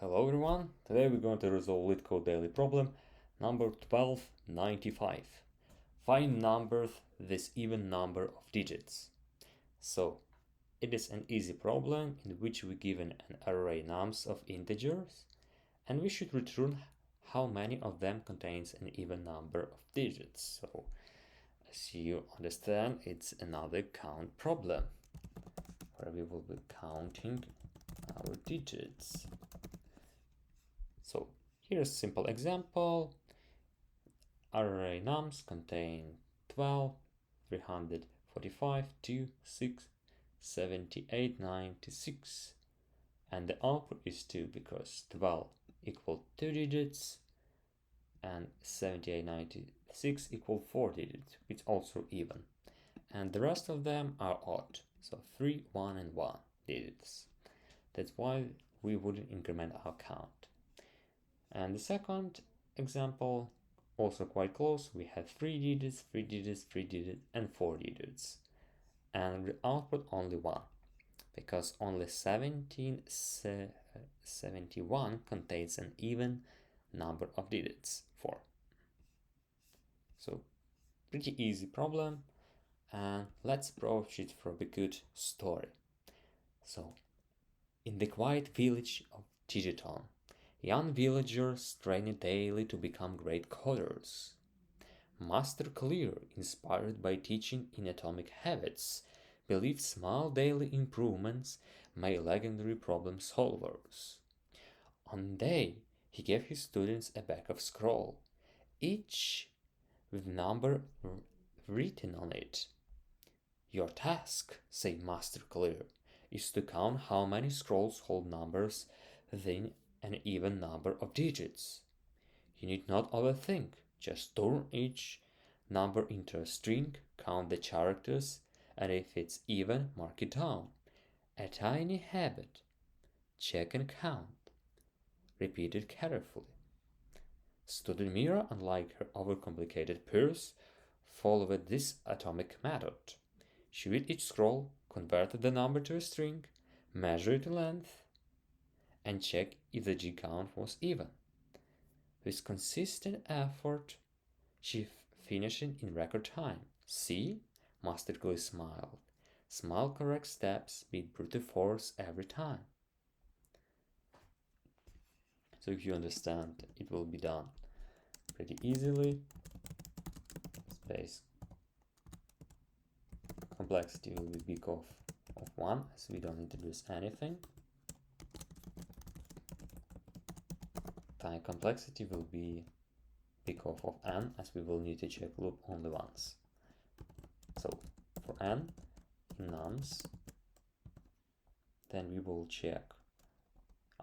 Hello everyone, today we're going to resolve LeetCode daily problem number 1295. Find numbers with even number of digits. So, it is an easy problem in which we given an array nums of integers and we should return how many of them contains an even number of digits. So, as you understand, it's another count problem where we will be counting our digits. So here's a simple example. Array nums contain 12, 345, 2, 6, 78, 96. And the output is 2 because 12 equal 2 digits and 78, 96 equal 4 digits. It's also even. And the rest of them are odd. So 3, 1 and 1 digits. That's why we wouldn't increment our count. And the second example, also quite close, we have 3 digits, 3 digits, 3 digits, and 4 digits. And we output only 1, because only 71 contains an even number of digits, 4. So, pretty easy problem, and let's approach it from a good story. So, in the quiet village of Digiton, young villagers trained daily to become great coders. Master Clear, inspired by teaching in atomic habits, believed small daily improvements made legendary problem solvers. One day, he gave his students a bag of scroll, each with number written on it. Your task, said Master Clear, is to count how many scrolls hold numbers within an even number of digits. You need not overthink, just turn each number into a string, count the characters, and if it's even, mark it down. A tiny habit. Check and count. Repeat it carefully. Student Mira, unlike her overcomplicated peers, followed this atomic method. She read each scroll, converted the number to a string, measured the length, and check if the G count was even. With consistent effort, she finished it in record time. See? Master Clear smiled. Small correct steps beat brute force every time. So if you understand, it will be done pretty easily. Space complexity will be big of 1, as we don't introduce anything. Time complexity will be big of n, as we will need to check loop only once. So for n in nums, then we will check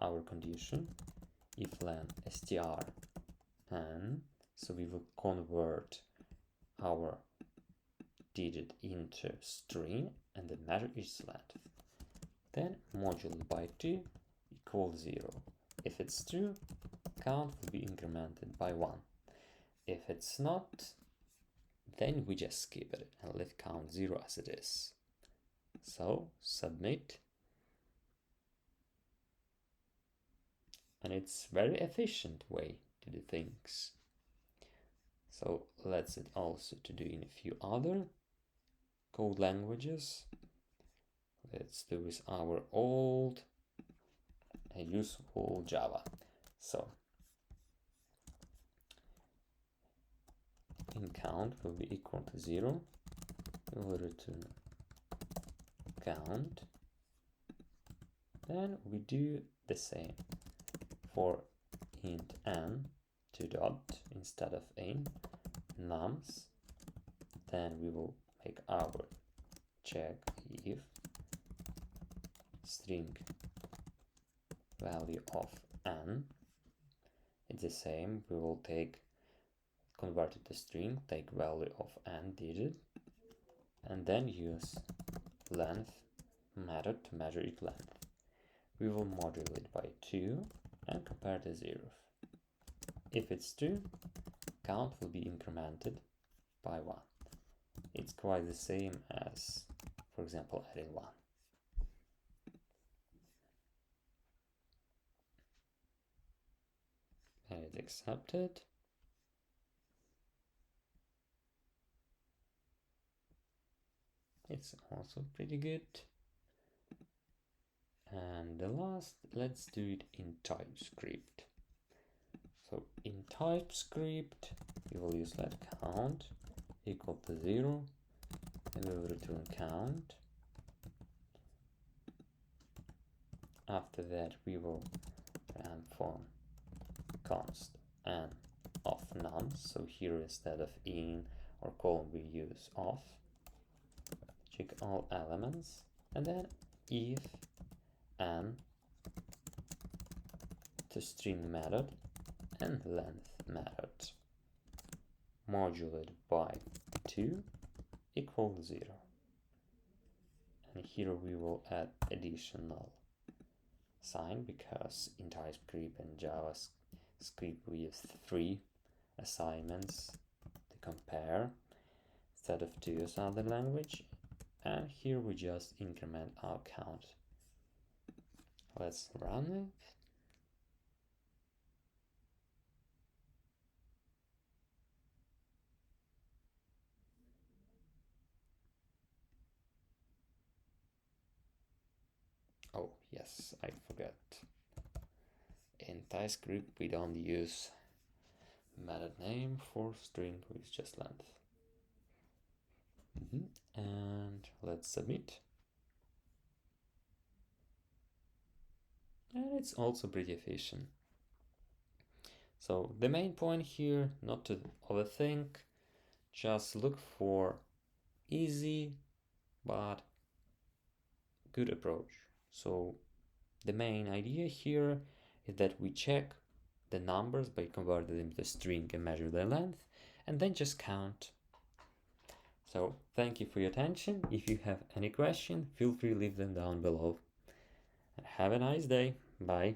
our condition if len str n, so we will convert our digit into string and the measure its length. Then modulo by 2 equals 0. If it's true, count will be incremented by 1. If it's not, then we just skip it and let count 0 as it is. So submit. And it's very efficient way to do things. So let's it also to do in a few other code languages. Let's do with our old and useful Java. So in count will be equal to 0. We will return count. Then we do the same for int n, 2 dot instead of in nums. Then we will make our check if string value of n. It's the same. We will convert it to string, take value of n digit, and then use length method to measure its length. We will modulate it by 2 and compare to 0. If it's 2, count will be incremented by 1. It's quite the same as, for example, adding 1. It's accepted. It's also pretty good. And the last, let's do it in TypeScript. So in TypeScript, we will use let count equal to 0, and we will return count. After that, we will transform const and of none. So here instead of in or colon, we use of. Check all elements, and then if and to string method and length method modulated by 2 equals 0. And here we will add additional sign, because in TypeScript and JavaScript we use 3 assignments to compare instead of 2 as other language. And here we just increment our count. Let's run it. Oh yes, I forgot. In TypeScript we don't use method name for string, with just length. And let's submit. And it's also pretty efficient. So the main point here, not to overthink, just look for easy but good approach. So the main idea here is that we check the numbers by converting them to string and measure their length, and then just count. So thank you for your attention. If you have any question, feel free to leave them down below. And have a nice day. Bye.